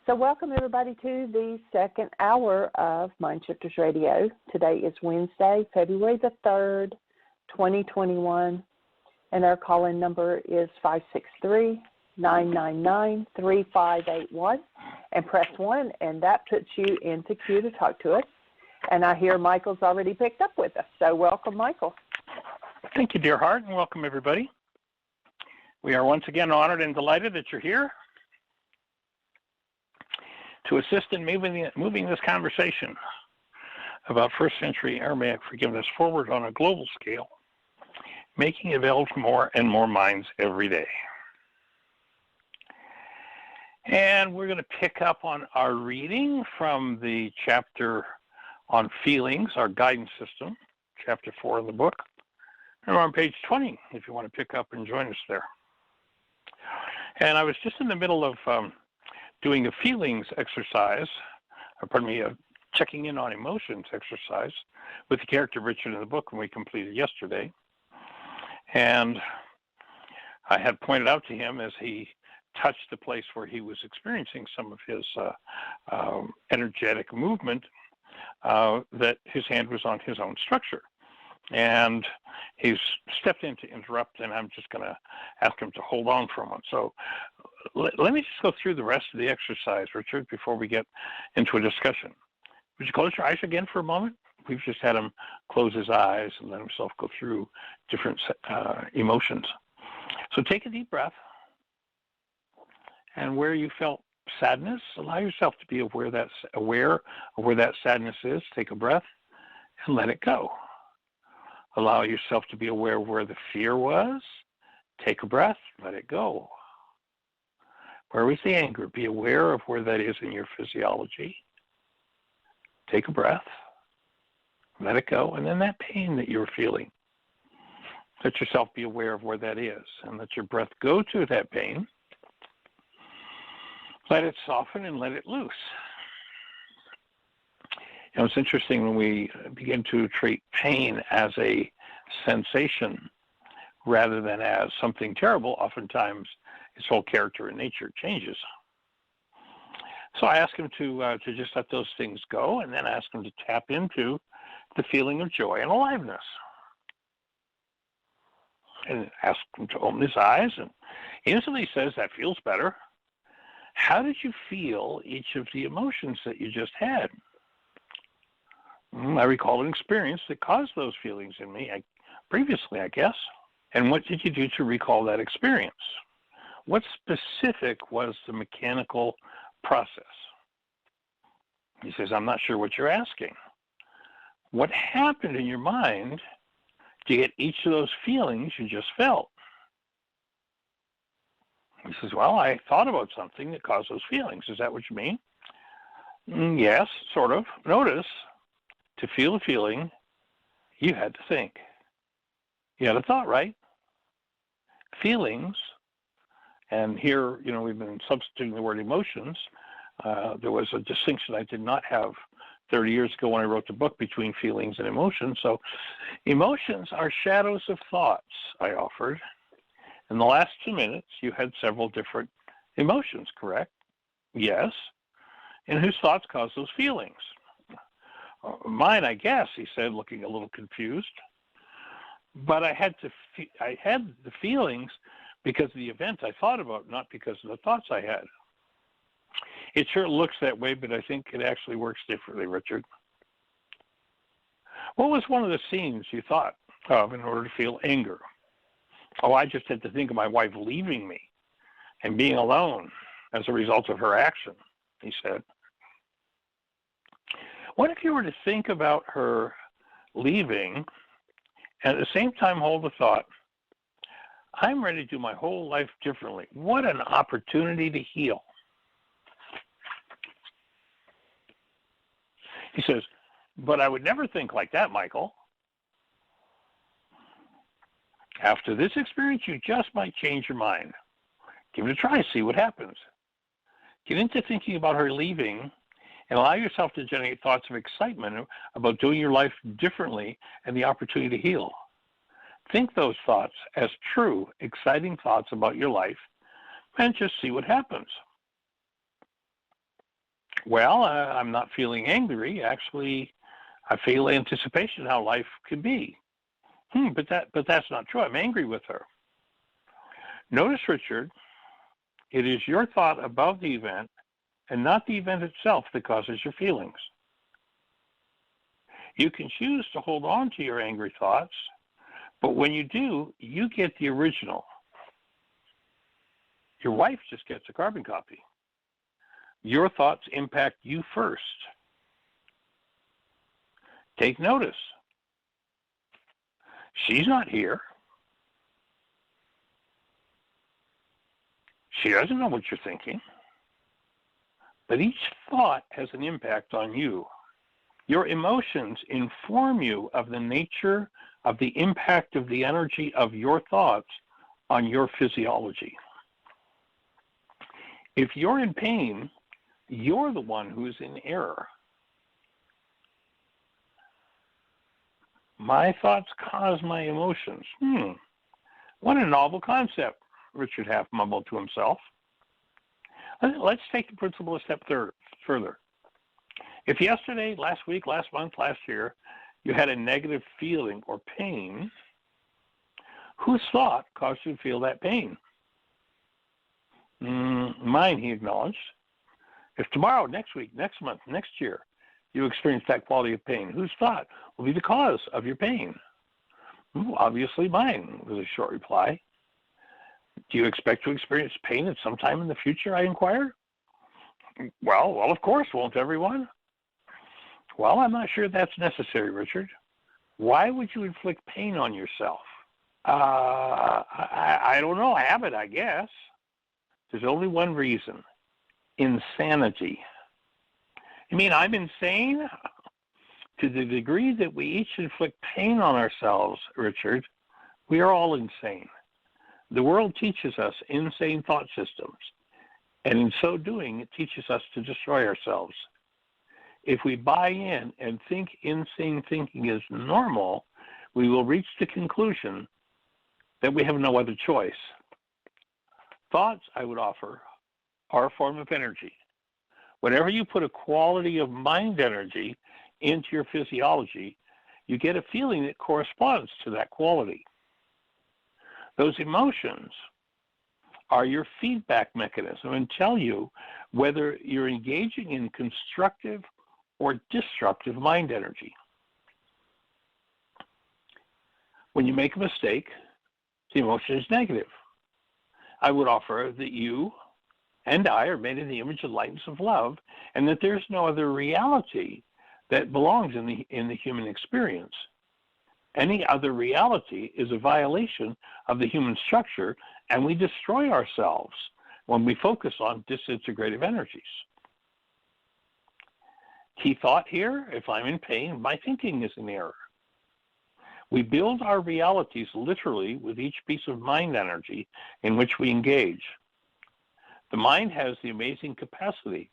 So welcome everybody to the second hour of Mind Shifters Radio. Today is Wednesday, February the 3rd, 2021, and our call-in number is 563-999-3581, and press 1, and that puts you into queue to talk to us. And I hear Michael's already picked up with us, so welcome, Michael. Thank you, dear heart, and welcome everybody. We are once again honored and delighted that you're here to assist in moving this conversation about first century Aramaic forgiveness forward on a global scale, making it available to more and more minds every day. And we're going to pick up on our reading from the chapter on feelings, our guidance system, chapter 4 of the book. And we're on page 20 if you want to pick up and join us there. And I was just in the middle of doing a feelings exercise, checking in on emotions exercise with the character Richard in the book when we completed yesterday. And I had pointed out to him as he touched the place where he was experiencing some of his energetic movement that his hand was on his own structure. And he's stepped in to interrupt, and I'm just going to ask him to hold on for a moment. So let me just go through the rest of the exercise, Richard, before we get into a discussion. Would you close your eyes again for a moment? We've just had him close his eyes and let himself go through different emotions. So take a deep breath, and where you felt sadness, allow yourself to be aware of where that sadness is. Take a breath and let it go. Allow yourself to be aware of where the fear was. Take a breath, let it go. Where was the anger? Be aware of where that is in your physiology. Take a breath, let it go, and then that pain that you're feeling. Let yourself be aware of where that is, and let your breath go to that pain. Let it soften and let it loose. You know, it's interesting when we begin to treat pain as a sensation rather than as something terrible, oftentimes its whole character and nature changes. So I ask him to just let those things go, and then ask him to tap into the feeling of joy and aliveness. And ask him to open his eyes, and instantly says, that feels better. How did you feel each of the emotions that you just had? I recall an experience that caused those feelings in me previously, I guess. And what did you do to recall that experience? What specific was the mechanical process? He says, I'm not sure what you're asking. What happened in your mind to get each of those feelings you just felt? He says, well, I thought about something that caused those feelings. Is that what you mean? Yes, sort of. Notice, to feel a feeling, you had to think. You had a thought, right? Feelings, and here, you know, we've been substituting the word emotions. There was a distinction I did not have 30 years ago when I wrote the book between feelings and emotions. So emotions are shadows of thoughts, I offered. In the last 2 minutes, you had several different emotions, correct? Yes. And whose thoughts caused those feelings? Mine, I guess, he said, looking a little confused. But I had the feelings because of the event I thought about, not because of the thoughts I had. It sure looks that way, but I think it actually works differently, Richard. What was one of the scenes you thought of in order to feel anger? Oh, I just had to think of my wife leaving me and being alone as a result of her action, he said. What if you were to think about her leaving and at the same time hold the thought, I'm ready to do my whole life differently. What an opportunity to heal. He says, but I would never think like that, Michael. After this experience, you just might change your mind. Give it a try, see what happens. Get into thinking about her leaving and allow yourself to generate thoughts of excitement about doing your life differently and the opportunity to heal. Think those thoughts as true, exciting thoughts about your life and just see what happens. Well, I'm not feeling angry. Actually, I feel anticipation how life could be. But that's not true. I'm angry with her. Notice, Richard, it is your thought about the event and not the event itself that causes your feelings. You can choose to hold on to your angry thoughts, but when you do, you get the original. Your wife just gets a carbon copy. Your thoughts impact you first. Take notice. She's not here. She doesn't know what you're thinking. But each thought has an impact on you. Your emotions inform you of the nature of the impact of the energy of your thoughts on your physiology. If you're in pain, you're the one who's in error. My thoughts cause my emotions. What a novel concept, Richard half mumbled to himself. Let's take the principle a step further. If yesterday, last week, last month, last year, you had a negative feeling or pain, whose thought caused you to feel that pain? Mine, he acknowledged. If tomorrow, next week, next month, next year, you experience that quality of pain, whose thought will be the cause of your pain? Obviously mine, was a short reply. Do you expect to experience pain at some time in the future, I inquired. Well, of course, won't everyone? Well, I'm not sure that's necessary, Richard. Why would you inflict pain on yourself? I don't know, habit, I guess. There's only one reason. Insanity. You mean I'm insane? To the degree that we each inflict pain on ourselves, Richard, we are all insane. The world teaches us insane thought systems, and in so doing, it teaches us to destroy ourselves. If we buy in and think insane thinking is normal, we will reach the conclusion that we have no other choice. Thoughts, I would offer, are a form of energy. Whenever you put a quality of mind energy into your physiology, you get a feeling that corresponds to that quality. Those emotions are your feedback mechanism and tell you whether you're engaging in constructive or destructive mind energy. When you make a mistake, the emotion is negative. I would offer that you and I are made in the image and likeness of love, and that there's no other reality that belongs in the human experience. Any other reality is a violation of the human structure, and we destroy ourselves when we focus on disintegrative energies. Key thought here, if I'm in pain, my thinking is in error. We build our realities literally with each piece of mind energy in which we engage. The mind has the amazing capacity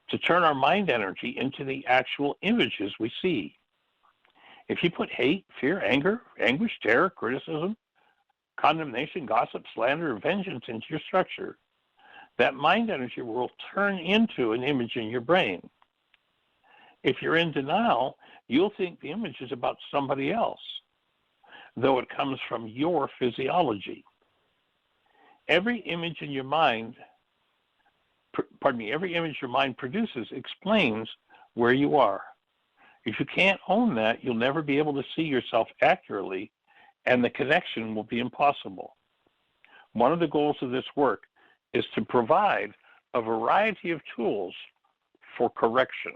to turn our mind energy into the actual images we see. If you put hate, fear, anger, anguish, terror, criticism, condemnation, gossip, slander, and vengeance into your structure, that mind energy will turn into an image in your brain. If you're in denial, you'll think the image is about somebody else, though it comes from your physiology. Every image your mind produces explains where you are. If you can't own that, you'll never be able to see yourself accurately, and the connection will be impossible. One of the goals of this work is to provide a variety of tools for correction.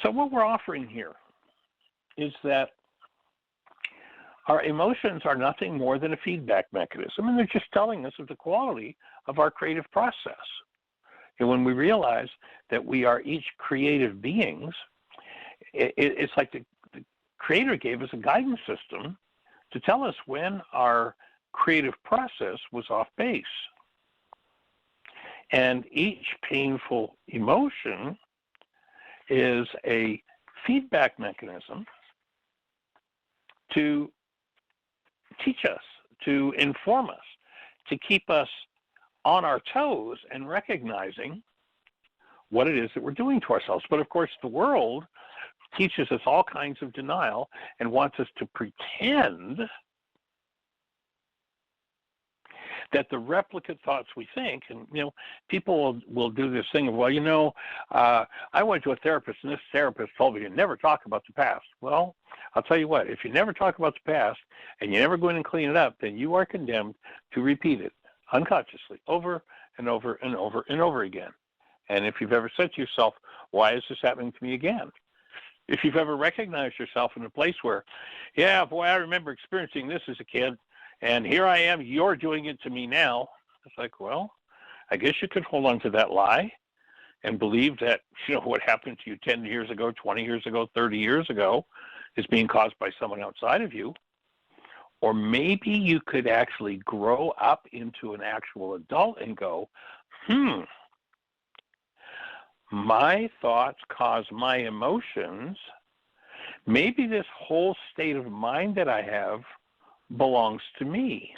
So what we're offering here is that our emotions are nothing more than a feedback mechanism, and they're just telling us of the quality of our creative process. And when we realize that we are each creative beings, it's like the Creator gave us a guidance system to tell us when our creative process was off base. And each painful emotion is a feedback mechanism to teach us, to inform us, to keep us on our toes and recognizing what it is that we're doing to ourselves. But of course, the world teaches us all kinds of denial and wants us to pretend that the replicate thoughts we think, and people will do this thing of, well, I went to a therapist and this therapist told me to never talk about the past. Well, I'll tell you what, if you never talk about the past and you never go in and clean it up, then you are condemned to repeat it unconsciously over and over and over and over again. And if you've ever said to yourself, why is this happening to me again? If you've ever recognized yourself in a place where, yeah, boy, I remember experiencing this as a kid, and here I am, you're doing it to me now. It's like, well, I guess you could hold on to that lie and believe that, what happened to you 10 years ago, 20 years ago, 30 years ago is being caused by someone outside of you. Or maybe you could actually grow up into an actual adult and go, my thoughts cause my emotions. Maybe this whole state of mind that I have belongs to me.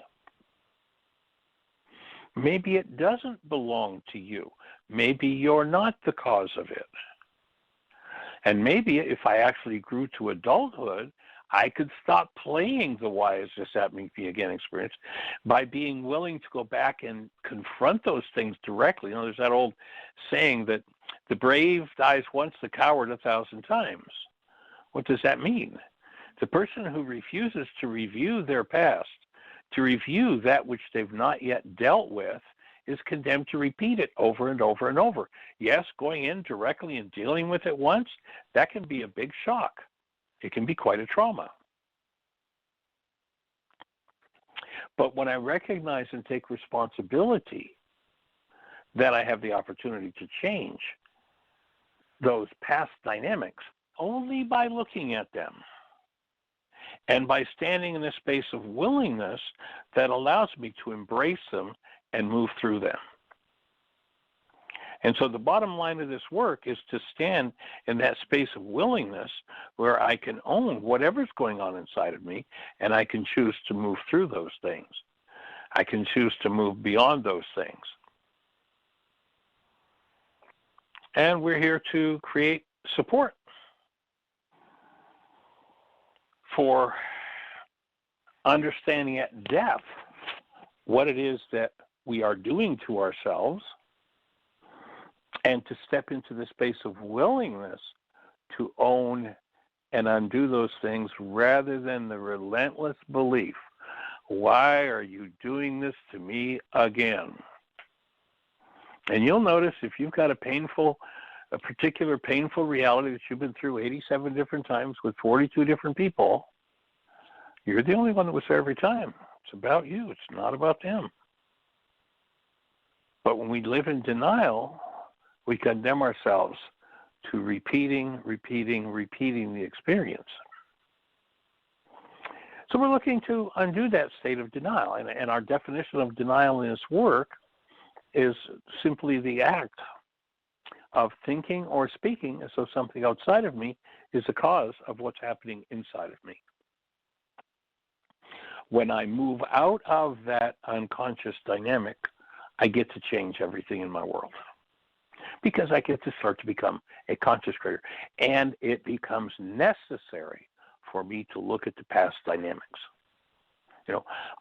Maybe it doesn't belong to you. Maybe you're not the cause of it. And maybe if I actually grew to adulthood, I could stop playing the why is this happening to me again experience by being willing to go back and confront those things directly. There's that old saying that the brave dies once, the coward 1,000 times. What does that mean? The person who refuses to review their past, to review that which they've not yet dealt with, is condemned to repeat it over and over and over. Yes, going in directly and dealing with it once, that can be a big shock. It can be quite a trauma. But when I recognize and take responsibility that I have the opportunity to change those past dynamics only by looking at them and by standing in a space of willingness that allows me to embrace them and move through them. And so the bottom line of this work is to stand in that space of willingness where I can own whatever's going on inside of me, and I can choose to move through those things. I can choose to move beyond those things. And we're here to create support for understanding at depth what it is that we are doing to ourselves, and to step into the space of willingness to own and undo those things rather than the relentless belief, why are you doing this to me again? And you'll notice if you've got a particular painful reality that you've been through 87 different times with 42 different people, you're the only one that was there every time. It's about you. It's not about them. But when we live in denial, we condemn ourselves to repeating the experience. So we're looking to undo that state of denial. And our definition of denial in this work is simply the act of thinking or speaking as though something outside of me is the cause of what's happening inside of me. When I move out of that unconscious dynamic, I get to change everything in my world, because I get to start to become a conscious creator. And it becomes necessary for me to look at the past dynamics.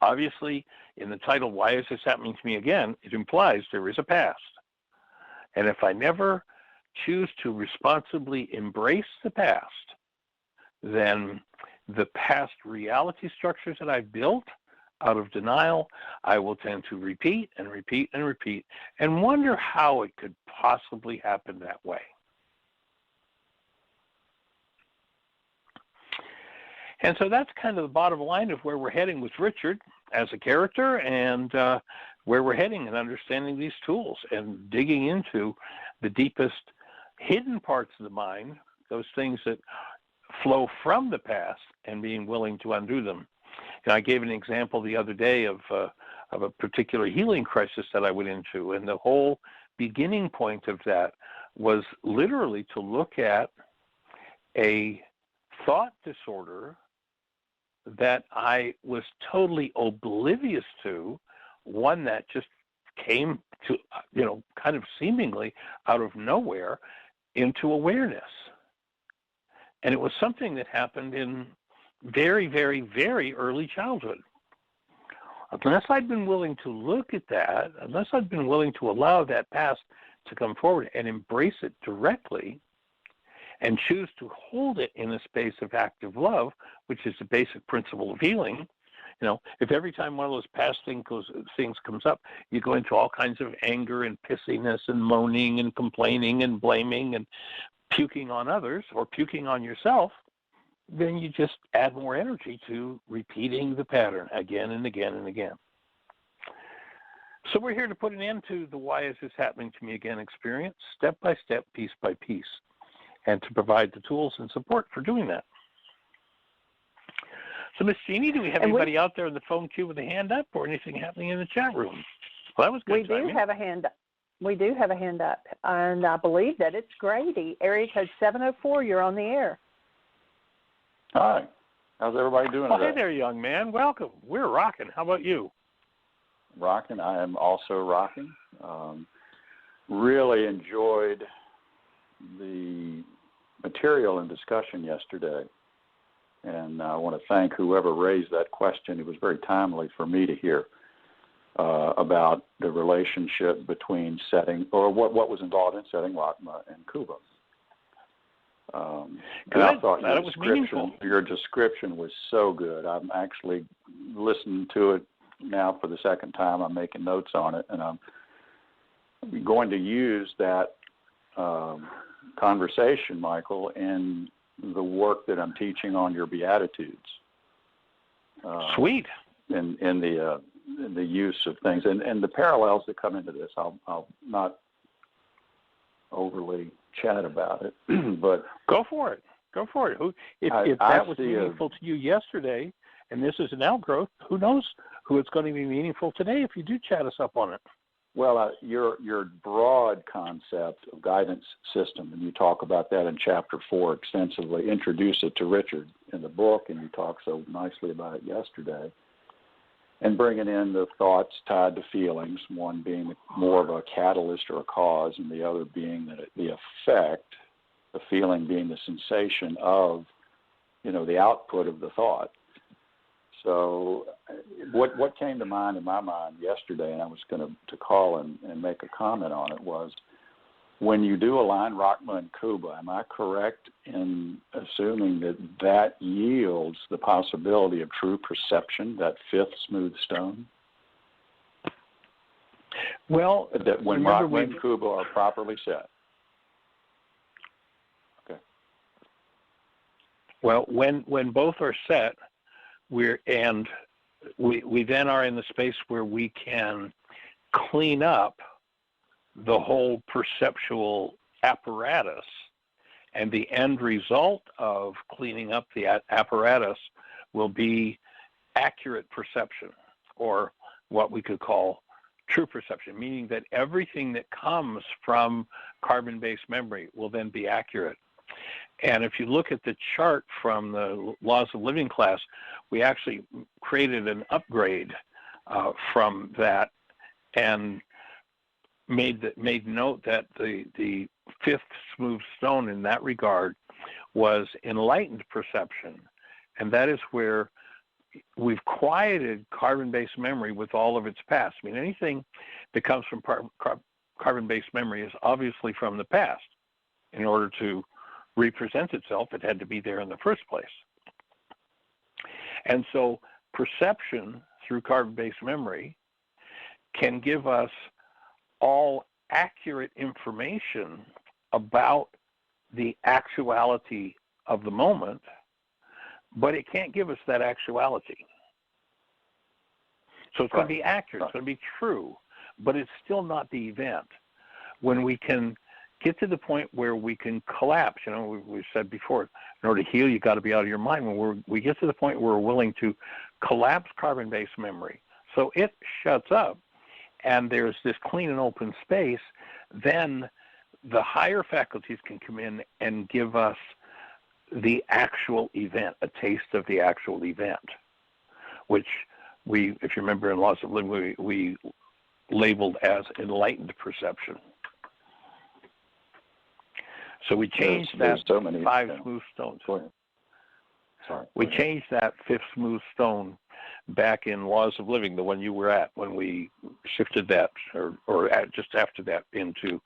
Obviously, in the title, Why Is This Happening to Me Again? It implies there is a past. And if I never choose to responsibly embrace the past, then the past reality structures that I've built out of denial, I will tend to repeat and repeat and repeat and wonder how it could possibly happen that way. And so that's kind of the bottom line of where we're heading with Richard as a character, and where we're heading in understanding these tools and digging into the deepest hidden parts of the mind, those things that flow from the past, and being willing to undo them. I gave an example the other day of a particular healing crisis that I went into, and the whole beginning point of that was literally to look at a thought disorder that I was totally oblivious to, one that just came to, kind of seemingly out of nowhere into awareness. And it was something that happened in very, very, very early childhood. Unless I'd been willing to look at that, unless I'd been willing to allow that past to come forward and embrace it directly and choose to hold it in a space of active love, which is the basic principle of healing. If every time one of those past things comes up, you go into all kinds of anger and pissiness and moaning and complaining and blaming and puking on others or puking on yourself, then you just add more energy to repeating the pattern again and again and again. So we're here to put an end to the why is this happening to me again experience, step by step, piece by piece, and to provide the tools and support for doing that. So, Miss Jeanie, do we have anybody out there in the phone queue with a hand up or anything happening in the chat room? Well, that was good. We do have a hand up. We do have a hand up, and I believe that it's Grady. Area code 704, you're on the air. Hi. How's everybody doing today? Hey there, young man. Welcome. We're rocking. How about you? Rocking. I am also rocking. Really enjoyed the material and discussion yesterday. And I want to thank whoever raised that question. It was very timely for me to hear about the relationship between setting, or what was involved in setting Lakma and Kuba. Good. I thought your description was so good. I'm actually listening to it now for the second time. I'm making notes on it, and I'm going to use that conversation, Michael, in the work that I'm teaching on your Beatitudes. Sweet. In the use of things and the parallels that come into this. I'll not overly chat about it, but go for it. Go for it. If that was meaningful to you yesterday, and this is an outgrowth, who knows who it's going to be meaningful today if you do chat us up on it. Well, your broad concept of guidance system, and you talk about that in Chapter 4 extensively, introduce it to Richard in the book, and you talk so nicely about it yesterday, and bringing in the thoughts tied to feelings, one being more of a catalyst or a cause, and the other being the effect, the feeling being the sensation of, the output of the thought. So what came to mind in my mind yesterday, and I was going to call and make a comment on it, was when you do align Lakma and Kuba, am I correct in assuming that yields the possibility of true perception, that fifth smooth stone? Well, that when Lakma and Kuba are properly set. Okay. Well, when both are set, we then are in the space where we can clean up the whole perceptual apparatus, and the end result of cleaning up the apparatus will be accurate perception, or what we could call true perception, meaning that everything that comes from carbon-based memory will then be accurate. And if you look at the chart from the Laws of Living class, we actually created an upgrade from that and made note that the fifth smooth stone in that regard was enlightened perception. And that is where we've quieted carbon-based memory with all of its past. I mean, anything that comes from carbon-based memory is obviously from the past. In order to represent itself, it had to be there in the first place. And so perception through carbon-based memory can give us all accurate information about the actuality of the moment, but it can't give us that actuality. So it's going to be accurate, it's going to be true, but it's still not the event. When we can get to the point where we can collapse, we've said before, in order to heal, you've got to be out of your mind. When we get to the point where we're willing to collapse carbon-based memory, so it shuts up, and there's this clean and open space, then the higher faculties can come in and give us the actual event, a taste of the actual event, which if you remember in Laws of Living, we labeled as enlightened perception. So we changed that so many, five smooth stones. Go ahead. Sorry. We changed that fifth smooth stone back in Laws of Living, the one you were at, when we shifted that, or just after that, into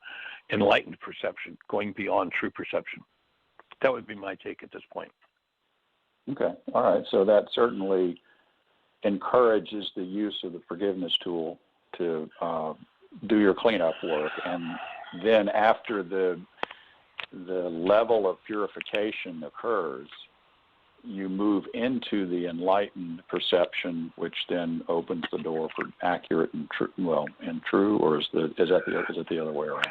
enlightened perception, going beyond true perception. That would be my take at this point. Okay. All right. So that certainly encourages the use of the forgiveness tool to do your cleanup work, and then after the level of purification occurs, you move into the enlightened perception, which then opens the door for accurate and true. Well, and true, or is it the other way around?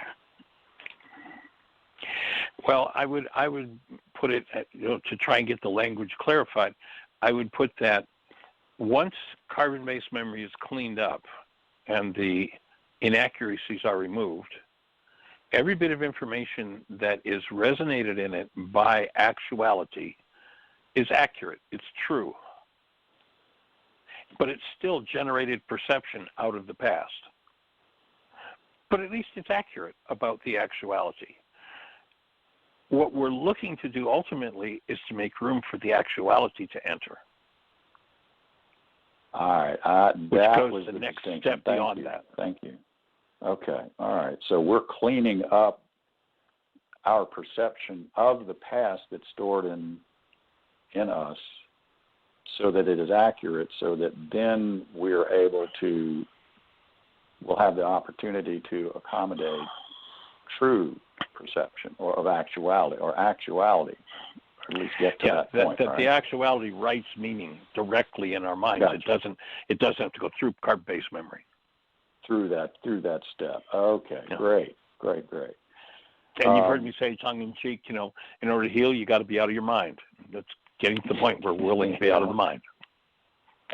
Well, I would put it, to try and get the language clarified, I would put that once carbon-based memory is cleaned up and the inaccuracies are removed, every bit of information that is resonated in it by actuality is accurate. It's true. But it's still generated perception out of the past. But at least it's accurate about the actuality. What we're looking to do ultimately is to make room for the actuality to enter. All right. Which that goes was the next distinction. step beyond that. Thank you. Okay. All right. So we're cleaning up our perception of the past that's stored in us so that it is accurate, so that then we'll have the opportunity to accommodate true perception or of actuality, or actuality, or at least get to that point. That right? the actuality writes meaning directly in our minds. Gotcha. It doesn't have to go through carbon-based memory. Through that step. Okay, yeah. Great. And you've heard me say tongue-in-cheek, in order to heal, you got to be out of your mind. That's getting to the point where we're willing to be out of the mind.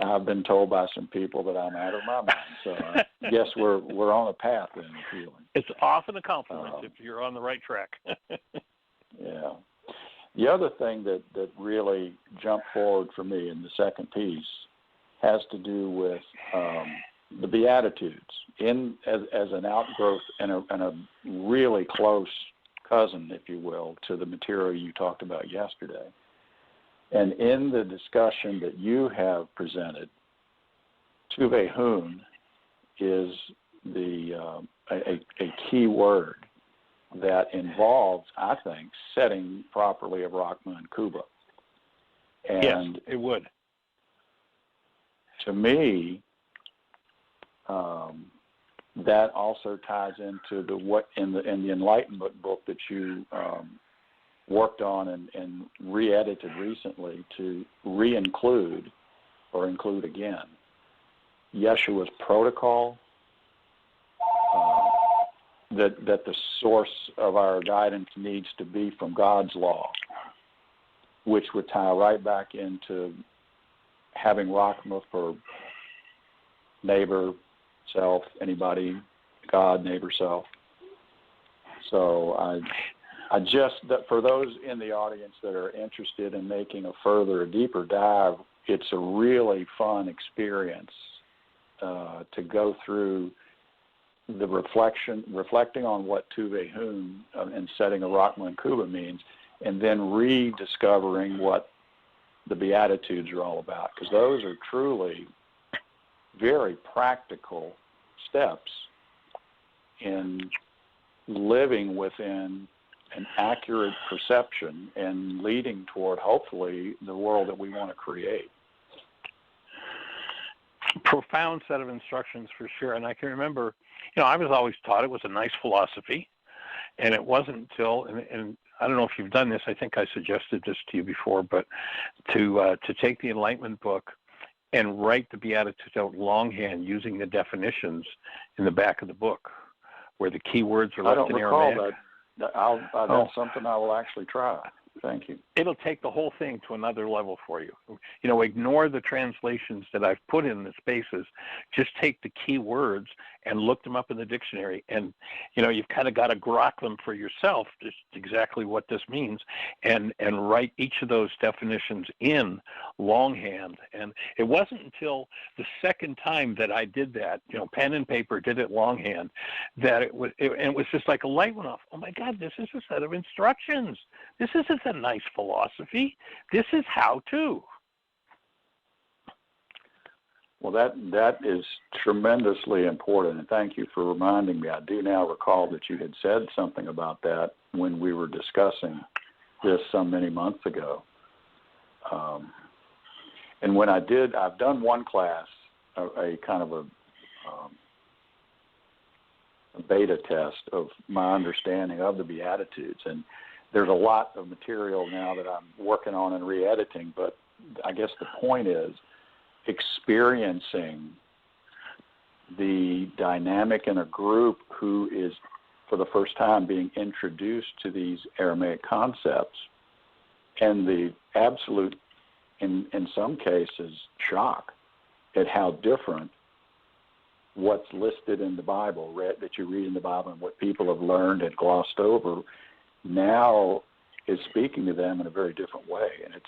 I've been told by some people that I'm out of my mind, so I guess we're on a path then of healing. It's often a compliment if you're on the right track. Yeah. The other thing that really jumped forward for me in the second piece has to do with the Beatitudes as an outgrowth and a really close cousin, if you will, to the material you talked about yesterday. And in the discussion that you have presented, Tuve Hun is a key word that involves, I think, setting properly of Rachma and Kuba. And yes, it would. To me, that also ties into what in the Enlightenment book that you worked on and re-edited recently to re-include or include again Yeshua's protocol, that the source of our guidance needs to be from God's law, which would tie right back into having Rachma for neighbor, self, anybody, God, neighbor, self. So I just, for those in the audience that are interested in making a deeper dive, it's a really fun experience to go through the reflecting on what Tuve Hun and setting a Rachma and Kuba means, and then rediscovering what the Beatitudes are all about, because those are truly very practical steps in living within an accurate perception and leading toward, hopefully, the world that we want to create. Profound set of instructions for sure. And I can remember, I was always taught it was a nice philosophy, and it wasn't until, and I don't know if you've done this, I think I suggested this to you before, but to take the Enlightenment book and write the Beatitudes out longhand using the definitions in the back of the book, where the key words are left in Aramaic. I don't recall that. That's something I will actually try. Thank you. It'll take the whole thing to another level for you. Ignore the translations that I've put in the spaces. Just take the key words and look them up in the dictionary. And, you've kind of got to grok them for yourself, just exactly what this means, and write each of those definitions in longhand. And it wasn't until the second time that I did that, pen and paper, did it longhand, that it was just like a light went off. Oh my God, this is a set of instructions. This isn't a nice philosophy. This is how to. Well, that is tremendously important, and thank you for reminding me. I do now recall that you had said something about that when we were discussing this so many months ago. And when I've done one class, a kind of a beta test of my understanding of the Beatitudes, and there's a lot of material now that I'm working on and re-editing, but I guess the point is experiencing the dynamic in a group who is for the first time being introduced to these Aramaic concepts, and the absolute, in some cases, shock at how different what's listed in the Bible, that you read in the Bible, and what people have learned and glossed over, now is speaking to them in a very different way. And it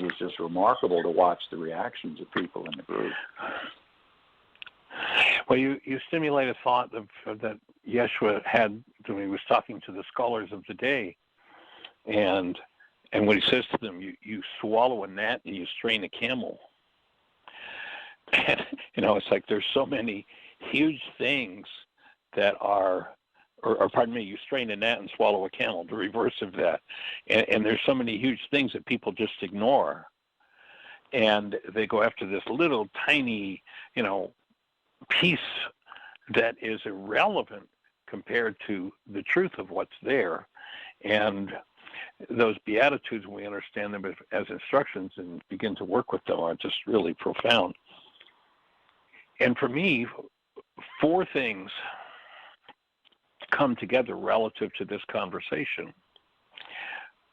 was just remarkable to watch the reactions of people in the group. Well, you stimulate a thought that Yeshua had when he was talking to the scholars of the day, and what he says to them, you swallow a gnat and you strain a camel. And, it's like there's so many huge things that are, or pardon me, you strain a gnat and swallow a camel, the reverse of that. And there's so many huge things that people just ignore. And they go after this little tiny, piece that is irrelevant compared to the truth of what's there. And those Beatitudes, when we understand them as instructions and begin to work with them, are just really profound. And for me, 4 things come together relative to this conversation.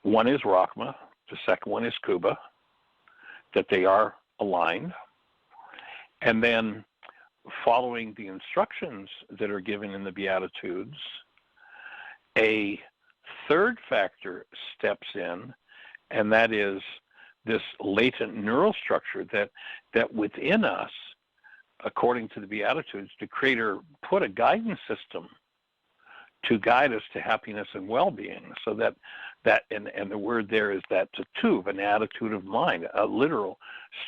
One is Rachma, the second one is Kuba, that they are aligned, and then following the instructions that are given in the Beatitudes, a third factor steps in, and that is this latent neural structure that within us, according to the Beatitudes, the Creator put a guidance system to guide us to happiness and well-being, so that and the word there is that tuv, an attitude of mind, a literal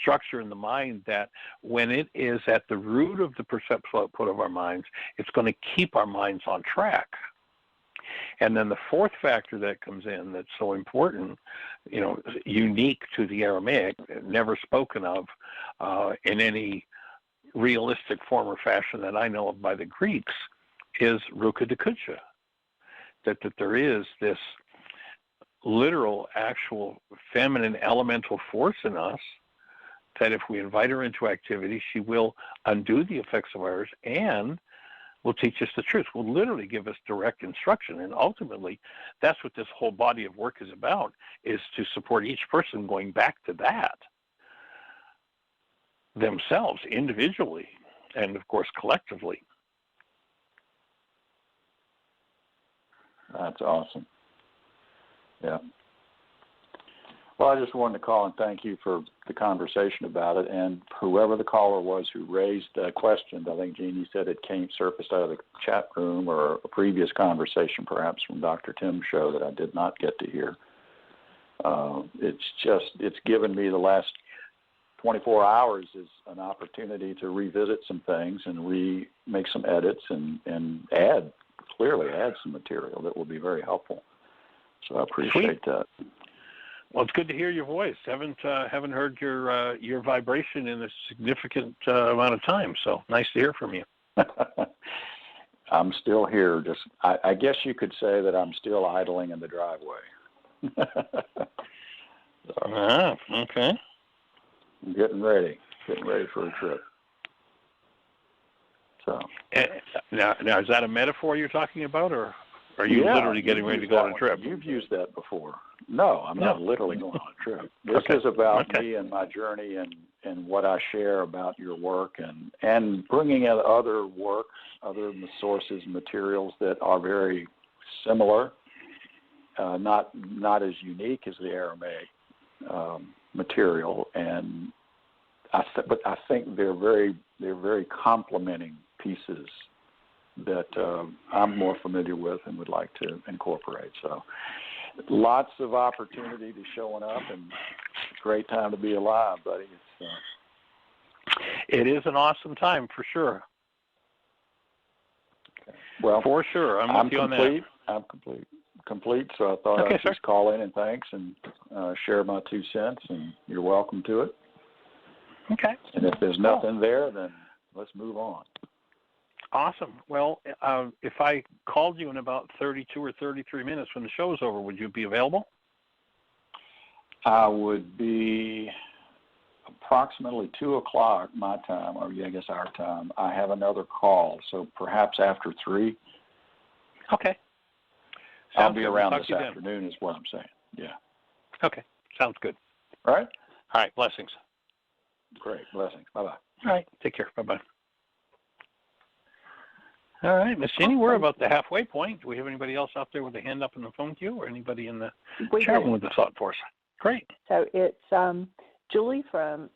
structure in the mind that when it is at the root of the perceptual output of our minds, it's going to keep our minds on track. And then the fourth factor that comes in that's so important, unique to the Aramaic, never spoken of in any realistic form or fashion that I know of by the Greeks, is ruka dekucha, that there is this literal, actual feminine elemental force in us that if we invite her into activity, she will undo the effects of ours and will teach us the truth, will literally give us direct instruction. And ultimately, that's what this whole body of work is about, is to support each person going back to that themselves, individually, and of course, collectively. That's awesome. Yeah. Well, I just wanted to call and thank you for the conversation about it, and whoever the caller was who raised questions. I think Jeanie said it surfaced out of the chat room or a previous conversation, perhaps from Dr. Tim's show that I did not get to hear. It's given me the last 24 hours is an opportunity to revisit some things and make some edits and clearly add some material that will be very helpful. So I appreciate that. Well, it's good to hear your voice. Haven't heard your vibration in a significant amount of time. So nice to hear from you. I'm still here. I guess you could say that I'm still idling in the driveway. Okay. I'm getting ready for a trip. So now is that a metaphor you're talking about, or Or are you literally getting ready to go on a trip? You've used that before. No, I'm not literally going on a trip. This is about me and my journey and what I share about your work and bringing out other work, other sources and materials that are very similar, not as unique as the Aramaic material, and but I think they're very complementing pieces that I'm more familiar with and would like to incorporate. So lots of opportunity to showing up, and it's a great time to be alive, buddy. It is an awesome time for sure. Okay. Well, for sure, I'm with you on that. I'm complete. So I thought I'd just call in and thanks and share my 2 cents, and you're welcome to it. Okay. And if there's nothing there, then let's move on. Awesome. Well, if I called you in about 32 or 33 minutes when the show is over, would you be available? I would be approximately 2 o'clock my time, or I guess our time. I have another call, so perhaps after 3. Okay. I'll be around this afternoon is what I'm saying. Yeah. Okay. Sounds good. All right? All right. Blessings. Great. Blessings. Bye-bye. All right. Take care. Bye-bye. All right, Miss Jeanie, we're about the halfway point. Do we have anybody else out there with a hand up in the phone queue, or anybody in the chat room with a thought for us? Great. So it's Julie from,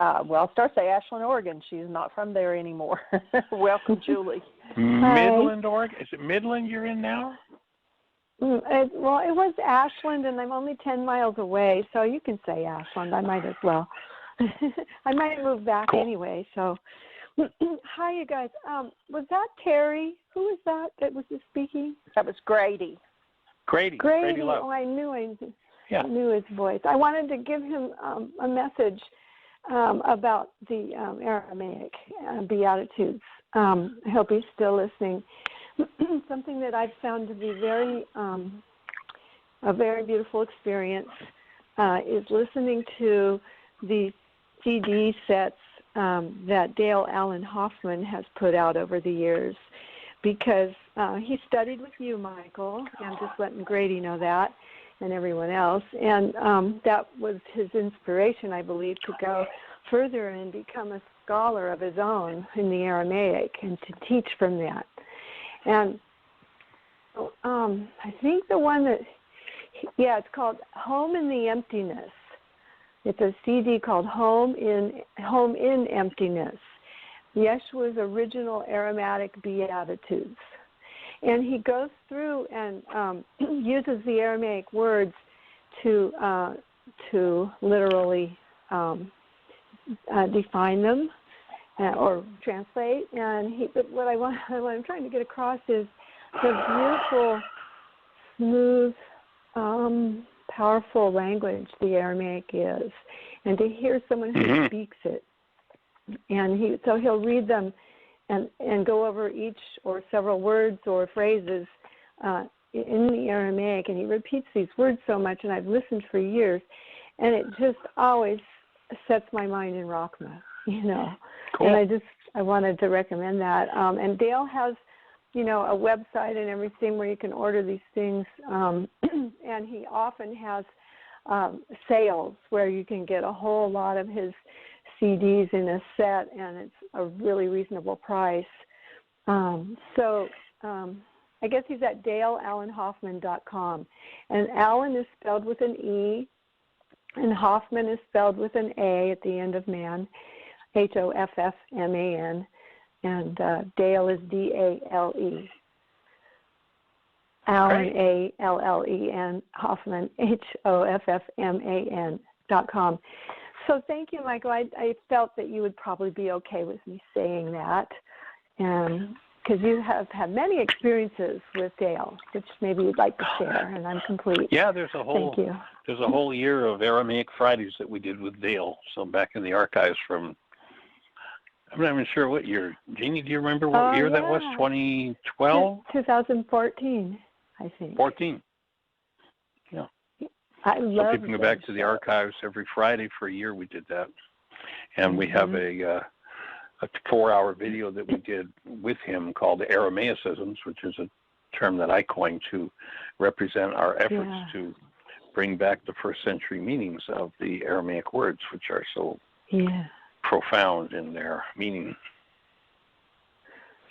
I'll start say Ashland, Oregon. She's not from there anymore. Welcome, Julie. Midland, Oregon? Is it Midland you're in now? Well, it was Ashland, and I'm only 10 miles away, so you can say Ashland. I might as well. I might move back anyway, so. Hi, you guys. Was that Terry? Who was that was speaking? That was Grady. Grady Love. Oh, I knew his voice. I wanted to give him a message about the Aramaic Beatitudes. I hope he's still listening. Something that I've found to be a very beautiful experience is listening to the CD sets that Dale Allen Hoffman has put out over the years, because he studied with you, Michael, and just letting Grady know that, and everyone else, and that was his inspiration, I believe, to go further and become a scholar of his own in the Aramaic and to teach from that. And I think the one that, it's called Home in the Emptiness. It's a CD called Home in Emptiness, Yeshua's original Aramaic Beatitudes. And he goes through and uses the Aramaic words to literally define them or translate. And what I'm trying to get across is the beautiful, smooth, powerful language the Aramaic is, and to hear someone who speaks it. And he'll read them and go over each or several words or phrases in the Aramaic, and he repeats these words so much, and I've listened for years, and it just always sets my mind in Rachma, Cool. And I wanted to recommend that. And Dale has, a website and everything where you can order these things, and he often has sales where you can get a whole lot of his CDs in a set, and it's a really reasonable price. So I guess he's at daleallenhoffman.com, and Allen is spelled with an E, and Hoffman is spelled with an A at the end of man, Hoffman. And Dale is Dale. Allen, Allen, Hoffman, Hoffman.com. So thank you, Michael. I felt that you would probably be okay with me saying that, because you have had many experiences with Dale, which maybe you'd like to share, and I'm complete. Yeah, there's a whole year of Aramaic Fridays that we did with Dale. So back in the archives from, I'm not even sure what year. Jeanie, do you remember what year that was? 2012? 2014, I think. 14. Yeah. I love so people can go back to the archives every Friday for a year. We did that, and we have a 4-hour video that we did with him called Aramaicisms, which is a term that I coined to represent our efforts to bring back the first century meanings of the Aramaic words, which are so profound in their meaning.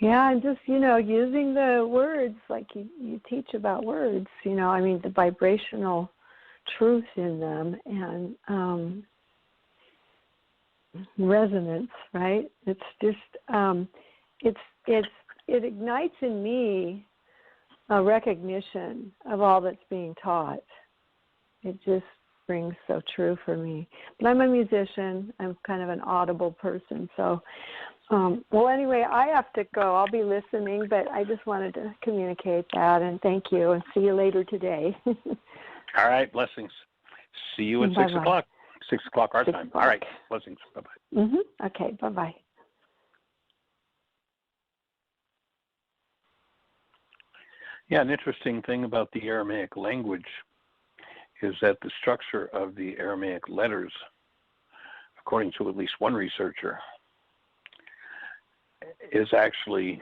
Yeah, and just, using the words like you teach about words, the vibrational truth in them and resonance, right? It's just, it ignites in me a recognition of all that's being taught. It just rings so true for me. But I'm a musician. I'm kind of an audible person, so well, anyway, I have to go. I'll be listening, but I just wanted to communicate that, and thank you, and see you later today. All right, blessings. See you at 6 o'clock. 6 o'clock our time. All right, blessings. Bye-bye. Okay, bye-bye. Yeah, an interesting thing about the Aramaic language is that the structure of the Aramaic letters, according to at least one researcher, is actually,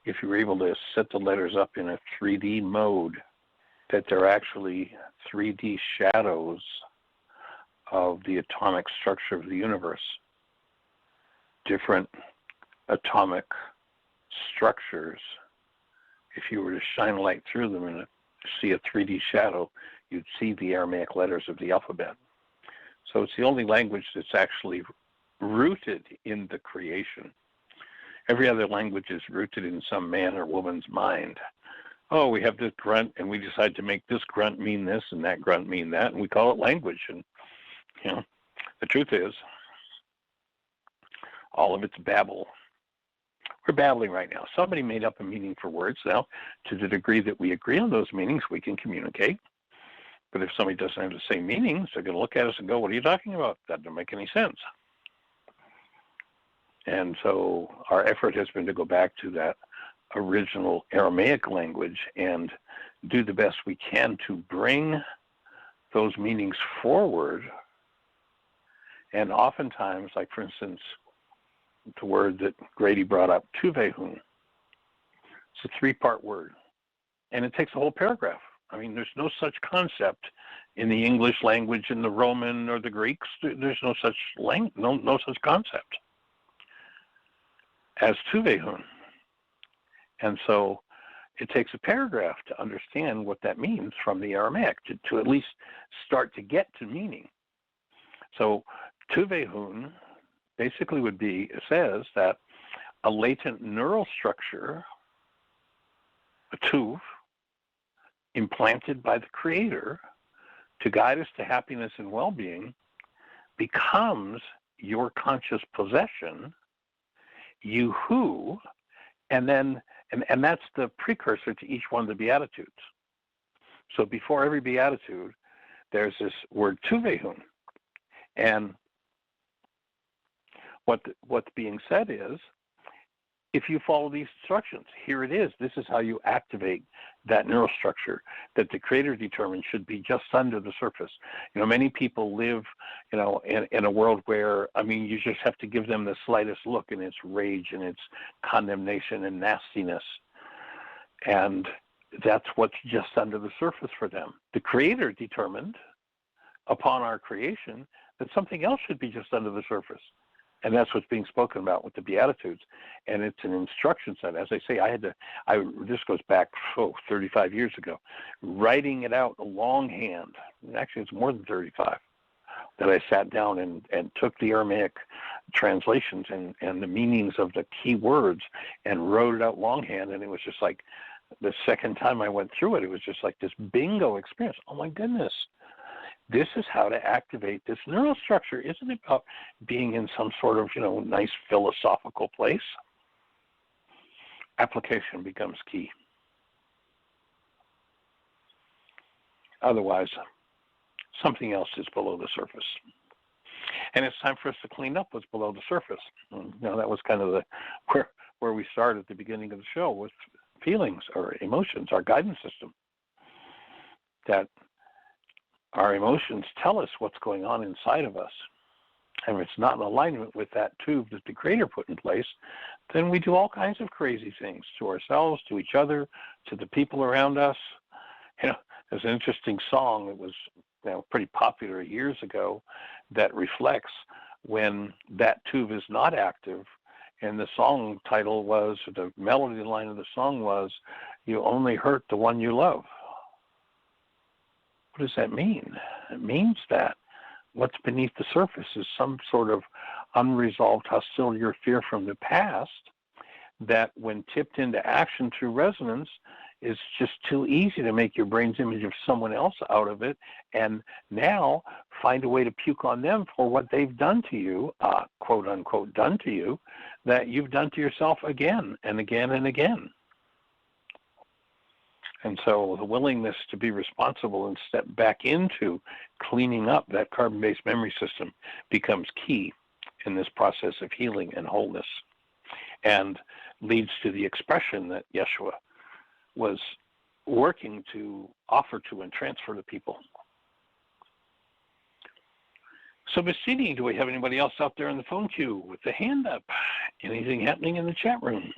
if you were able to set the letters up in a 3D mode, that they're actually 3D shadows of the atomic structure of the universe. Different atomic structures, if you were to shine a light through them and see a 3D shadow, you'd see the Aramaic letters of the alphabet. So it's the only language that's actually rooted in the creation. Every other language is rooted in some man or woman's mind. Oh, we have this grunt, and we decide to make this grunt mean this and that grunt mean that, and we call it language. And, the truth is, all of it's babble. We're babbling right now. Somebody made up a meaning for words. Now, to the degree that we agree on those meanings, we can communicate. But if somebody doesn't have the same meanings, they're going to look at us and go, what are you talking about? That doesn't make any sense. And so our effort has been to go back to that original Aramaic language and do the best we can to bring those meanings forward. And oftentimes, like for instance, the word that Grady brought up, tuvehun, it's a 3-part word. And it takes a whole paragraph. I mean, there's no such concept in the English language, in the Roman or the Greeks. There's no such no such concept as tuvehun. And so it takes a paragraph to understand what that means from the Aramaic, to at least start to get to meaning. So tuvehun basically says that a latent neural structure, a tuv, implanted by the Creator to guide us to happiness and well-being, becomes your conscious possession, you who, and that's the precursor to each one of the Beatitudes. So before every Beatitude, there's this word tuvehun. And what's being said is, if you follow these instructions, here it is. This is how you activate that neural structure that the Creator determined should be just under the surface. Many people live, in a world where, you just have to give them the slightest look and it's rage and it's condemnation and nastiness. And that's what's just under the surface for them. The Creator determined upon our creation that something else should be just under the surface. And that's what's being spoken about with the Beatitudes. And it's an instruction set. As I say, this goes back 35 years ago, writing it out longhand. Actually, it's more than 35, that I sat down and took the Aramaic translations and the meanings of the key words and wrote it out longhand. And it was just like, the second time I went through it, it was just like this bingo experience. Oh, my goodness. This is how to activate this neural structure. Isn't it about being in some sort of, nice philosophical place? Application becomes key. Otherwise, something else is below the surface. And it's time for us to clean up what's below the surface. That was kind of where we started at the beginning of the show, with feelings or emotions, our guidance system. That our emotions tell us what's going on inside of us. And if it's not in alignment with that tube that the Creator put in place, then we do all kinds of crazy things to ourselves, to each other, to the people around us. You know, there's an interesting song that was pretty popular years ago that reflects when that tube is not active. And the song title was, the melody line of the song was, "You only hurt the one you love." What does that mean? It means that what's beneath the surface is some sort of unresolved hostility or fear from the past that, when tipped into action through resonance, is just too easy to make your brain's image of someone else out of it, and now find a way to puke on them for what they've done to you, quote unquote, done to you, that you've done to yourself again and again and again. And so the willingness to be responsible and step back into cleaning up that carbon-based memory system becomes key in this process of healing and wholeness, and leads to the expression that Yeshua was working to offer to and transfer to people. So, Miss Jeanie, do we have anybody else out there in the phone queue with the hand up? Anything happening in the chat room?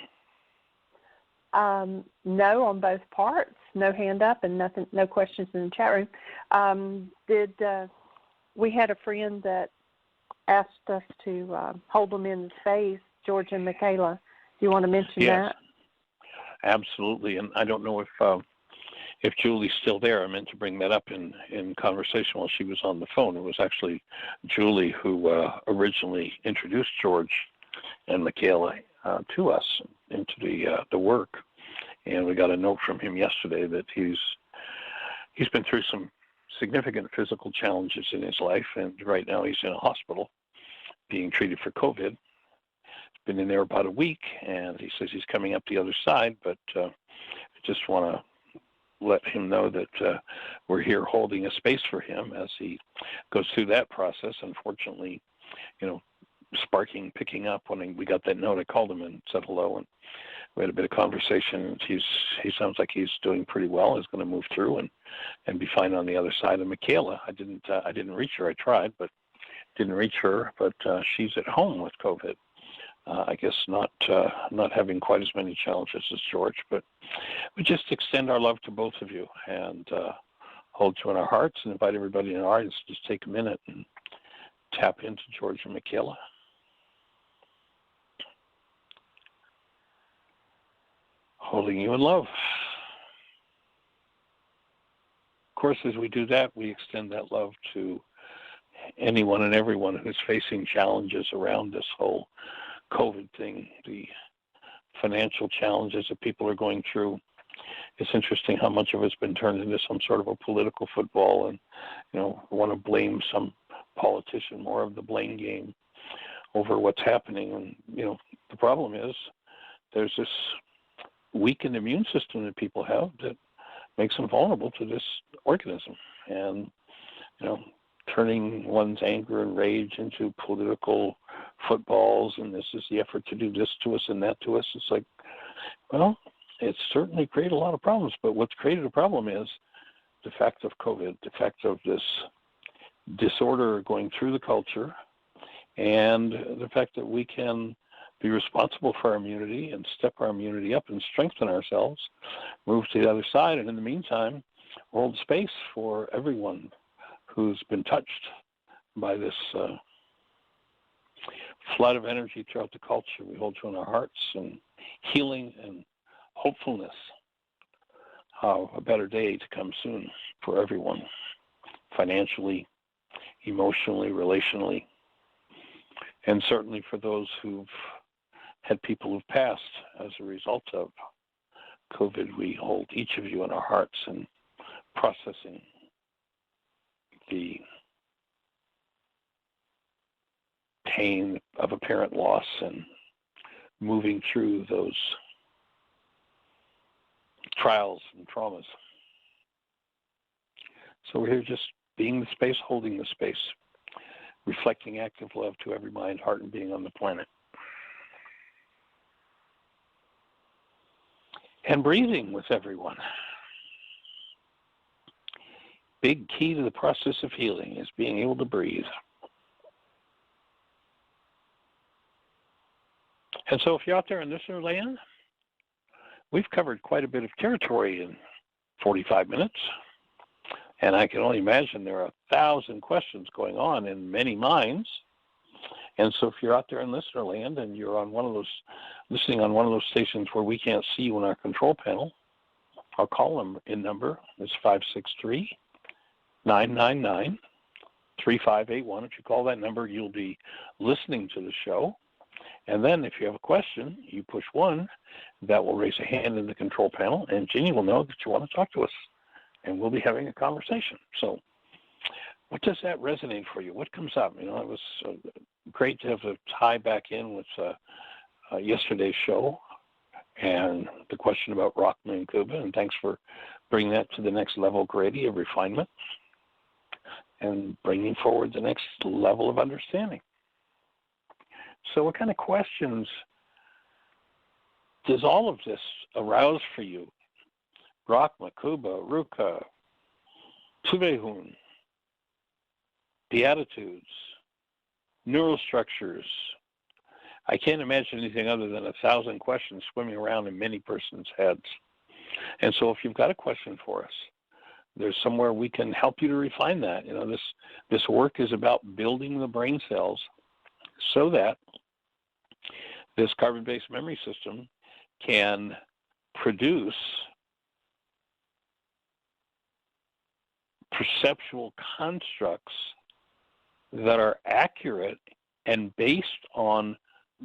No, on both parts. No hand up and nothing. No questions in the chat room. We had a friend that asked us to hold them in space, George and Michaela. Do you want to mention that? Absolutely. And I don't know if Julie's still there. I meant to bring that up in conversation while she was on the phone. It was actually Julie who originally introduced George and Michaela to us into the work. And we got a note from him yesterday that he's been through some significant physical challenges in his life, and right now he's in a hospital being treated for COVID. Been in there about a week, and he says he's coming up the other side, but I just want to let him know that we're here holding a space for him as he goes through that process. Unfortunately, picking up when we got that note, I called him and said hello, and we had a bit of conversation. He sounds like he's doing pretty well. He's going to move through and be fine on the other side. And Michaela, I didn't reach her. I tried, but didn't reach her. But she's at home with COVID. I guess not having quite as many challenges as George, but we just extend our love to both of you and hold you in our hearts and invite everybody in our hearts to just take a minute and tap into George and Michaela. Holding you in love. Of course, as we do that, we extend that love to anyone and everyone who's facing challenges around this whole COVID thing, the financial challenges that people are going through. It's interesting how much of it's been turned into some sort of a political football, and want to blame some politician, more of the blame game over what's happening. And the problem is there's this weakened immune system that people have that makes them vulnerable to this organism, and turning one's anger and rage into political footballs, and this is the effort to do this to us and that to us. It's like, well, it's certainly created a lot of problems, but what's created a problem is the fact of COVID, the fact of this disorder going through the culture, and the fact that we can be responsible for our immunity and step our immunity up and strengthen ourselves, move to the other side, and in the meantime, hold space for everyone who's been touched by this flood of energy throughout the culture. We hold you in our hearts, and healing and hopefulness of a better day to come soon for everyone, financially, emotionally, relationally, and certainly for those who've had people who've passed as a result of COVID. We hold each of you in our hearts and processing the pain of apparent loss and moving through those trials and traumas. So we're here just being the space, holding the space, reflecting active love to every mind, heart, and being on the planet. And breathing with everyone. Big key to the process of healing is being able to breathe. And so if you're out there in listener land, we've covered quite a bit of territory in 45 minutes. And I can only imagine there are 1,000 questions going on in many minds. And so if you're out there in listener land and you're on one of those, listening on one of those stations where we can't see you in our control panel, our call number is 563-999-3581. If you call that number, you'll be listening to the show. And then if you have a question, you push 1. That will raise a hand in the control panel, and Jeanie will know that you want to talk to us, and we'll be having a conversation. So what does that resonate for you? What comes up? You know, it was great to have a tie back in with yesterday's show and the question about Rockman and Kuba, and thanks for bringing that to the next level, Grady, of refinement and bringing forward the next level of understanding. So what kind of questions does all of this arouse for you? Brahma, Kuba, Ruka, Tubehun, Beatitudes, neural structures. I can't imagine anything other than 1,000 questions swimming around in many persons' heads. And so if you've got a question for us, there's somewhere we can help you to refine that. You know, this work is about building the brain cells so that this carbon-based memory system can produce perceptual constructs that are accurate and based on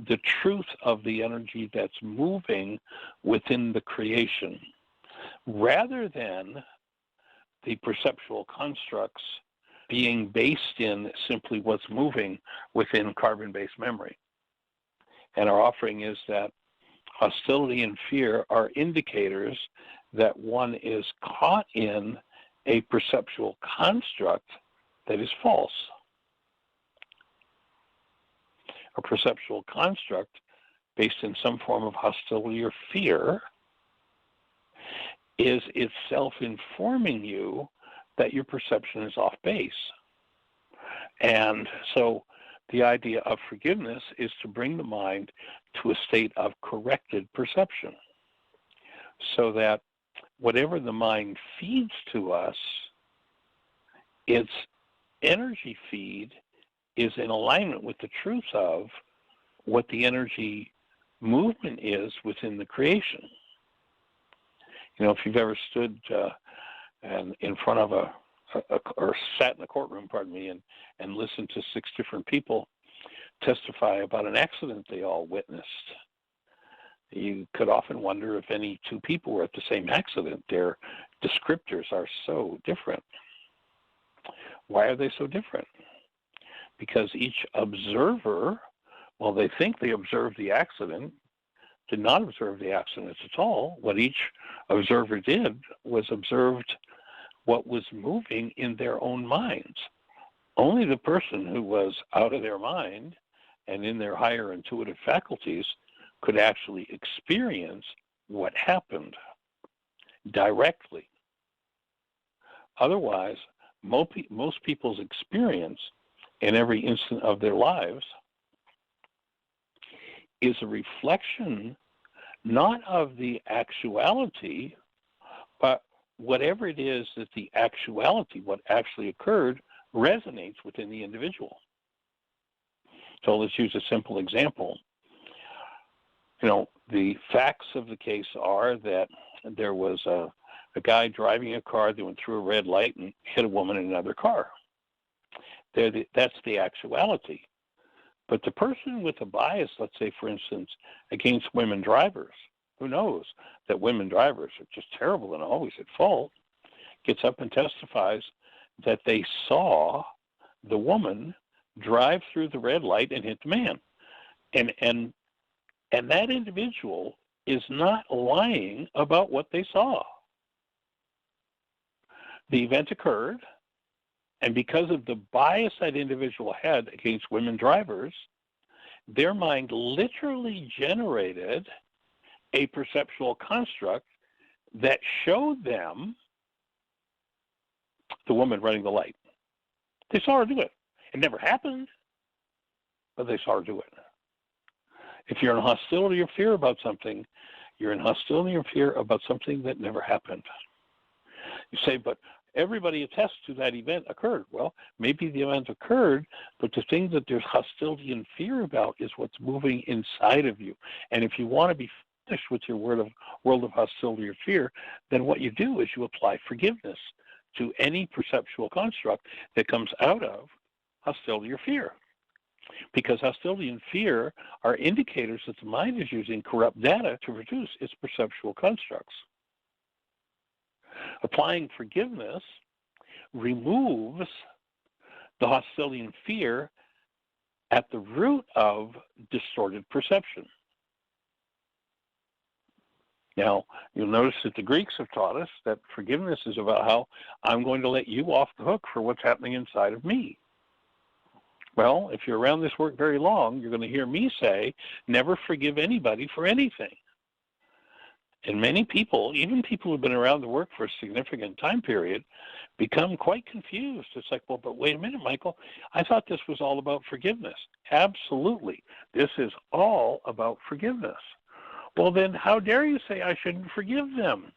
the truth of the energy that's moving within the creation, rather than the perceptual constructs being based in simply what's moving within carbon-based memory. And our offering is that hostility and fear are indicators that one is caught in a perceptual construct that is false. A perceptual construct based in some form of hostility or fear is itself informing you that your perception is off base. And so the idea of forgiveness is to bring the mind to a state of corrected perception, so that whatever the mind feeds to us, its energy feed is in alignment with the truth of what the energy movement is within the creation. You know, if you've ever stood and in front of or sat in a courtroom, and listened to 6 different people testify about an accident they all witnessed, you could often wonder if any 2 people were at the same accident. Their descriptors are so different. Why are they so different? Because each observer, while they think they observed the accident, did not observe the accident at all. What each observer did was observed what was moving in their own minds. Only the person who was out of their mind and in their higher intuitive faculties could actually experience what happened directly. Otherwise, most people's experience in every instant of their lives is a reflection not of the actuality, but whatever it is that the actuality, what actually occurred, resonates within the individual. So let's use a simple example. You know, the facts of the case are that there was a guy driving a car that went through a red light and hit a woman in another car. That's the actuality. But the person with a bias, let's say, for instance, against women drivers, who knows that women drivers are just terrible and always at fault, gets up and testifies that they saw the woman drive through the red light and hit the man. And that individual is not lying about what they saw. The event occurred, and because of the bias that individual had against women drivers, their mind literally generated a perceptual construct that showed them the woman running the light. They saw her do it. It never happened, but they saw her do it. If you're in hostility or fear about something, you're in hostility or fear about something that never happened. You say, but everybody attests to that event occurred. Well, maybe the event occurred, but the thing that there's hostility and fear about is what's moving inside of you. And if you want to be finished with your world of hostility or fear, then what you do is you apply forgiveness to any perceptual construct that comes out of hostility or fear. Because hostility and fear are indicators that the mind is using corrupt data to produce its perceptual constructs. Applying forgiveness removes the hostility and fear at the root of distorted perception. Now, you'll notice that the Greeks have taught us that forgiveness is about how I'm going to let you off the hook for what's happening inside of me. Well, if you're around this work very long, you're going to hear me say, never forgive anybody for anything. And many people, even people who've been around the work for a significant time period, become quite confused. It's like, well, but wait a minute, Michael, I thought this was all about forgiveness. Absolutely. This is all about forgiveness. Well, then how dare you say I shouldn't forgive them?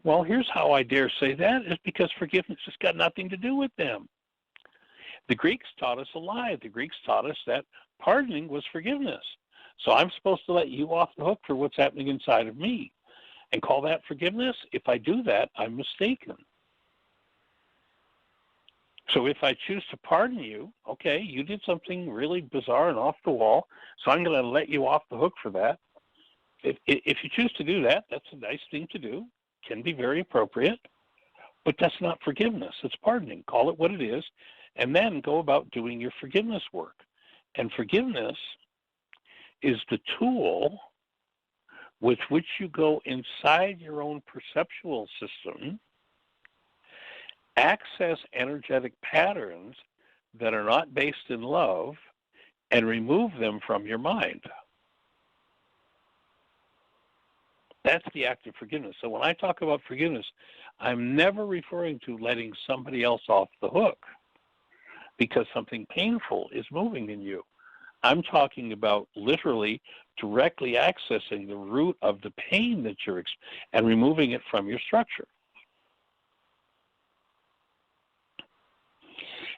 Well, here's how I dare say that, is because forgiveness has got nothing to do with them. The Greeks taught us a lie. The Greeks taught us that pardoning was forgiveness. So I'm supposed to let you off the hook for what's happening inside of me and call that forgiveness? If I do that, I'm mistaken. So if I choose to pardon you, okay, you did something really bizarre and off the wall, so I'm going to let you off the hook for that. If you choose to do that, that's a nice thing to do, can be very appropriate, but that's not forgiveness. It's pardoning. Call it what it is, and then go about doing your forgiveness work. And forgiveness is the tool with which you go inside your own perceptual system, access energetic patterns that are not based in love, and remove them from your mind. That's the act of forgiveness. So when I talk about forgiveness, I'm never referring to letting somebody else off the hook because something painful is moving in you. I'm talking about literally directly accessing the root of the pain that you're experiencing and removing it from your structure.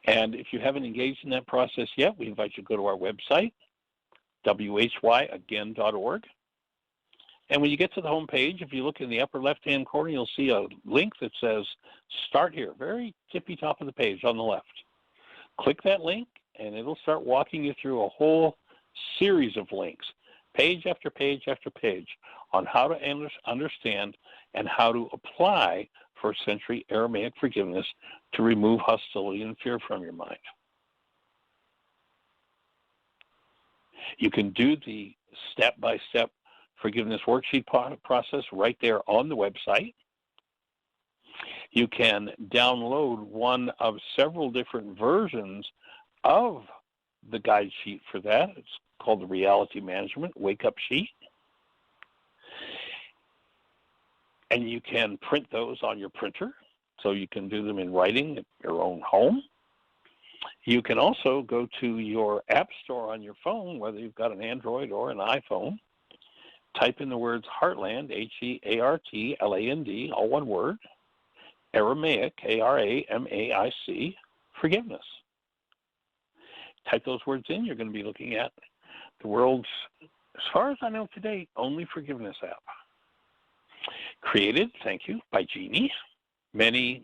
And if you haven't engaged in that process yet, we invite you to go to our website, whyagain.org. And when you get to the home page, if you look in the upper left-hand corner, you'll see a link that says Start Here, very tippy top of the page on the left. Click that link, and it'll start walking you through a whole series of links, page after page after page, on how to understand and how to apply first-century Aramaic forgiveness to remove hostility and fear from your mind. You can do the step-by-step forgiveness worksheet process right there on the website. You can download one of several different versions of the guide sheet for that. It's called the Reality Management Wake-Up Sheet. And you can print those on your printer, so you can do them in writing at your own home. You can also go to your app store on your phone, whether you've got an Android or an iPhone, type in the words Heartland, Heartland, all one word, Aramaic, Aramaic, forgiveness. Type those words in, you're going to be looking at the world's, as far as I know today, only forgiveness app. Created, thank you, by Jeanie. Many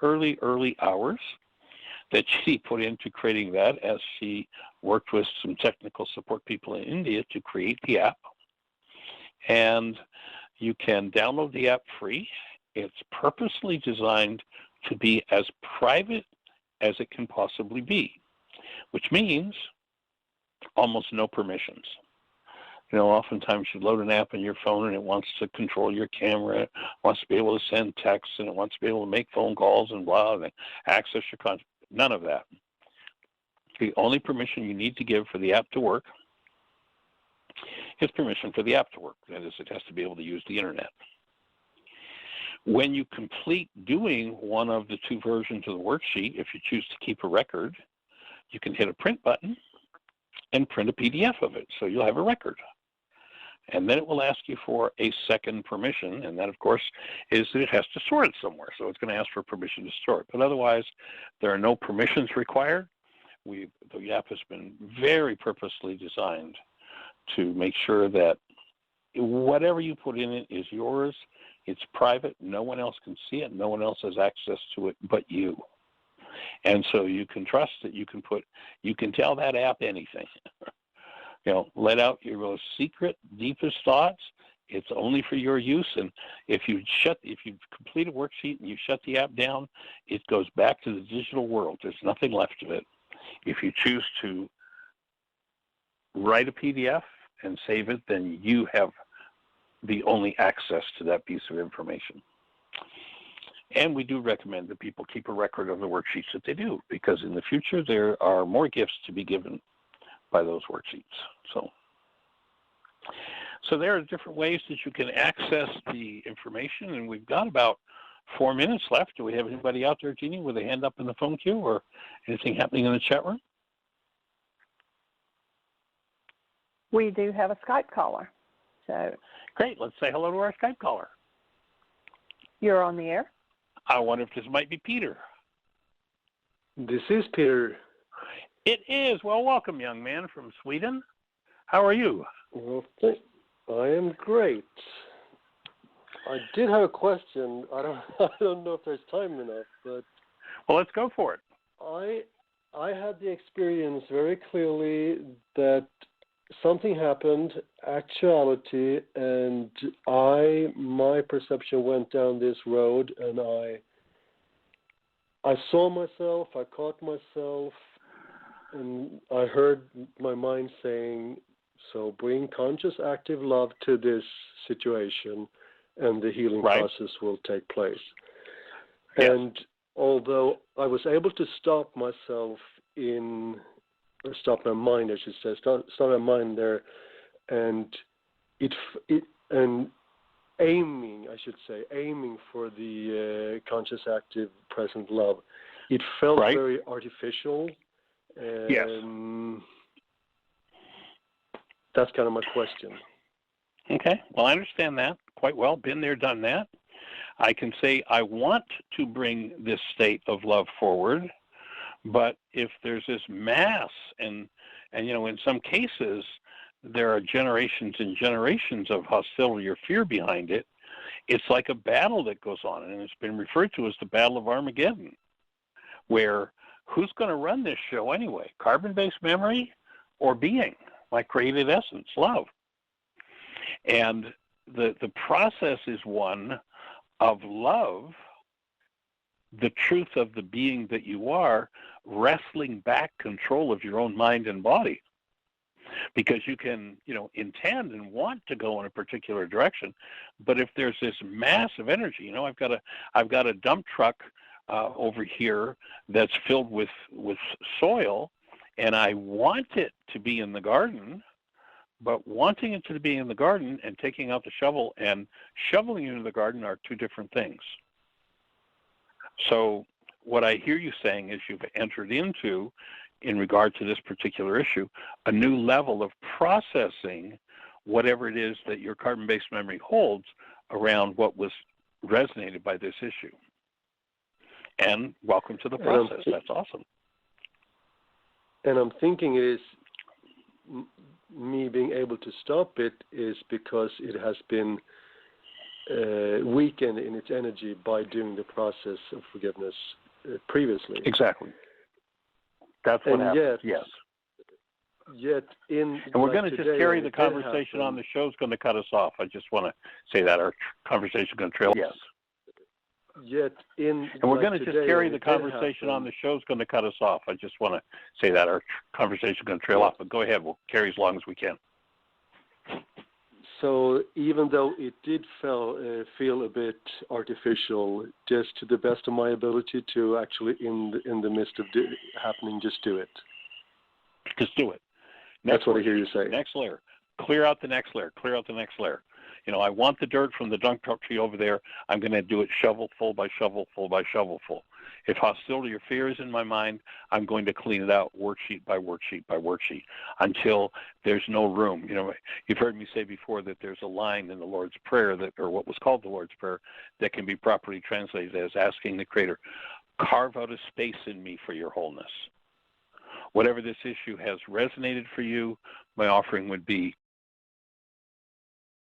early hours that she put into creating that as she worked with some technical support people in India to create the app. And you can download the app free. It's purposely designed to be as private as it can possibly be, which means almost no permissions. You know, oftentimes you load an app in your phone and it wants to control your camera, it wants to be able to send texts, and it wants to be able to make phone calls and blah, and access your content. None of that. The only permission you need to give for the app to work is permission for the app to work. That is, it has to be able to use the internet. When you complete doing one of the two versions of the worksheet, if you choose to keep a record, you can hit a print button and print a PDF of it, so you'll have a record. And then it will ask you for a second permission, and that, of course, is that it has to store it somewhere. So it's going to ask for permission to store it. But otherwise, there are no permissions required. The app has been very purposely designed to make sure that whatever you put in it is yours. It's private. No one else can see it. No one else has access to it but you. And so you can trust that you can tell that app anything. Let out your most secret, deepest thoughts. It's only for your use. And if you complete a worksheet and you shut the app down, it goes back to the digital world. There's nothing left of it. If you choose to write a PDF and save it, then you have the only access to that piece of information. And we do recommend that people keep a record of the worksheets that they do, because in the future there are more gifts to be given by those worksheets. So there are different ways that you can access the information, and we've got about 4 minutes left. Do we have anybody out there, Jeanie, with a hand up in the phone queue or anything happening in the chat room? We do have a Skype caller. So great. Let's say hello to our Skype caller. You're on the air. I wonder if this might be Peter. This is Peter. It is. Well, welcome, young man from Sweden. How are you? Well, I am great. I did have a question. I don't know if there's time enough, but well, let's go for it. I had the experience very clearly that something happened, actuality, and my perception went down this road, and I saw myself, I caught myself, and I heard my mind saying, so bring conscious active love to this situation and the healing process will take place. Yes. And although I was able to stop myself stop my mind, I should say, stop my mind there, and aiming for the conscious active present love, it felt very artificial. And yes. That's kind of my question. Okay. Well, I understand that quite well. Been there, done that. I can say I want to bring this state of love forward, but if there's this mass and in some cases there are generations and generations of hostility or fear behind it, it's like a battle that goes on, and it's been referred to as the Battle of Armageddon, where who's going to run this show anyway? Carbon-based memory or being, my created essence, love? And the process is one of love, the truth of the being that you are, wrestling back control of your own mind and body. Because you can, intend and want to go in a particular direction, but if there's this massive energy, I've got a dump truck over here that's filled with soil, and I want it to be in the garden, but wanting it to be in the garden and taking out the shovel and shoveling it into the garden are two different things. So what I hear you saying is you've entered into, in regard to this particular issue, a new level of processing whatever it is that your carbon-based memory holds around what was resonated by this issue. And welcome to the process. That's awesome. And I'm thinking it is me being able to stop it is because it has been weakened in its energy by doing the process of forgiveness previously. Exactly. That's what happens. Yes. And we're going to just carry the conversation on. The show's going to cut us off. I just want to say that our conversation is going to trail. Yes. And we're going to just carry the conversation on. The show's going to cut us off. I just want to say that our conversation is going to trail off. But go ahead. We'll carry as long as we can. So even though it did feel a bit artificial, just to the best of my ability to actually, in the midst of happening, just do it. Just do it. That's what I hear you say. Next layer. Clear out the next layer. Clear out the next layer. I want the dirt from the dump truck tree over there. I'm going to do it shovelful by shovelful by shovelful. If hostility or fear is in my mind, I'm going to clean it out worksheet by worksheet by worksheet until there's no room. You know, you've heard me say before that there's a line in the Lord's Prayer, that, or what was called the Lord's Prayer, that can be properly translated as asking the Creator, carve out a space in me for your wholeness. Whatever this issue has resonated for you, my offering would be